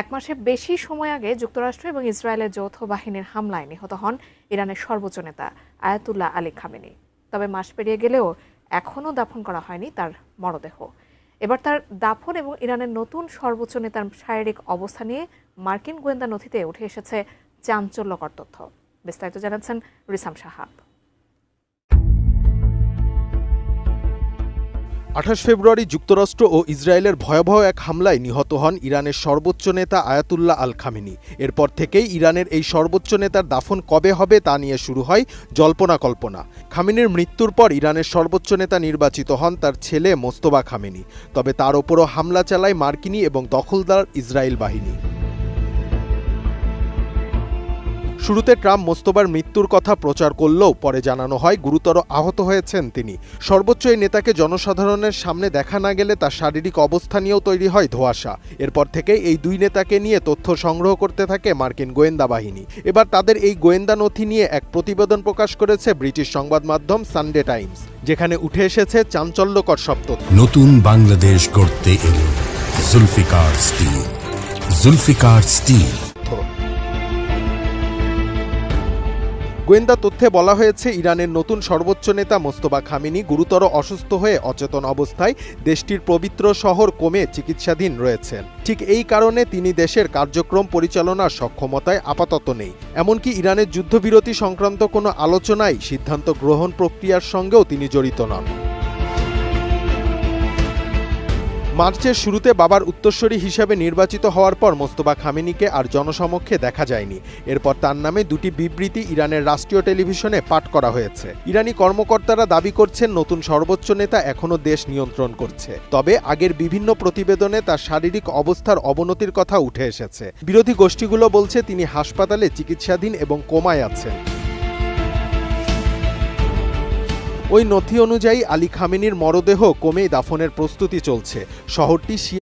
এক মাসের বেশি সময় আগে যুক্তরাষ্ট্র এবং ইসরায়েলের যৌথ বাহিনীর হামলায় নিহত হন ইরানের সর্বোচ্চ নেতা আয়াতুল্লাহ আলী খামেনি। তবে মাস পেরিয়ে গেলেও এখনও দাফন করা হয়নি তার মরদেহ। এবার তার দাফন এবং ইরানের নতুন সর্বোচ্চ নেতার শারীরিক অবস্থা নিয়ে মার্কিন গোয়েন্দা নথিতে উঠে এসেছে চাঞ্চল্যকর তথ্য। বিস্তারিত জানাচ্ছেন রিসাম সাহাব। 28 ফেব্রুয়ারি যুক্তরাষ্ট্র ও ইসরায়েলের ভয়াবহ এক হামলায় নিহত হন ইরানের সর্বোচ্চ নেতা আয়াতুল্লাহ আল খামেনি। এরপর থেকেই ইরানের এই সর্বোচ্চ নেতার দাফন কবে হবে তা নিয়ে শুরু হয় জল্পনা কল্পনা। খামেনির মৃত্যুর পর ইরানের সর্বোচ্চ নেতা নির্বাচিত হন তার ছেলে মোস্তফা খামেনি। তবে তার ওপরও হামলা চালায় মার্কিনী এবং দখলদার ইসরায়েল বাহিনী। শুরুতে ট্রাম্প মোস্তফার মৃত্যুর কথা প্রচার করলেও পরে জানানো হয় গুরুতর আহত হয়েছেন তিনি। সর্বোচ্চ এই নেতাকে জনসাধারণের সামনে দেখা না গেলে তার শারীরিক অবস্থা নিয়েও তৈরি হয় ধোঁয়াশা। এরপর থেকে এই দুই নেতাকে নিয়ে তথ্য সংগ্রহ করতে থাকে মার্কিন গোয়েন্দা বাহিনী। এবার তাদের এই গোয়েন্দা নথি নিয়ে এক প্রতিবেদন প্রকাশ করেছে ব্রিটিশ সংবাদ মাধ্যম সানডে টাইমস, যেখানে উঠে এসেছে চাঞ্চল্যকর সব তথ্য। নতুন বাংলাদেশ গড়তে এলো জুলফিকার স্টিল। জুলফিকার স্টিল। গোয়েন্দা তথ্যে বলা হয়েছে ইরানের নতুন সর্বোচ্চ নেতা মোস্তফা খামেনি গুরুতর অসুস্থ হয়ে অচেতন অবস্থায় দেশটির পবিত্র শহর কোমে চিকিৎসাধীন রয়েছেন। ঠিক এই কারণে তিনি দেশের কার্যক্রম পরিচালনার সক্ষমতায় আপাতত নেই। এমনকি ইরানের যুদ্ধবিরতি সংক্রান্ত কোনো আলোচনায় সিদ্ধান্ত গ্রহণ প্রক্রিয়ার সঙ্গেও তিনি জড়িত নন। মার্চের শুরুতে বাবার উত্তরসূরি হিসেবে নির্বাচিত হওয়ার পর মোস্তফা খামেনিকে আর জনসমক্ষে দেখা যায়নি। এরপর তার নামে দুটি বিবৃতি ইরানের রাষ্ট্রীয় টেলিভিশনে পাঠ করা হয়েছে। ইরানি কর্মকর্তারা দাবি করছেন নতুন সর্বোচ্চ নেতা এখনও দেশ নিয়ন্ত্রণ করছে। তবে আগের বিভিন্ন প্রতিবেদনে তার শারীরিক অবস্থার অবনতির কথা উঠে এসেছে। বিরোধী গোষ্ঠীগুলো বলছে তিনি হাসপাতালে চিকিৎসাধীন এবং কোমায় আছেন। ওই নথি অনুযায়ী আলী খামেনির মরদেহ কোমেই দাফনের প্রস্তুতি চলছে। শহরটি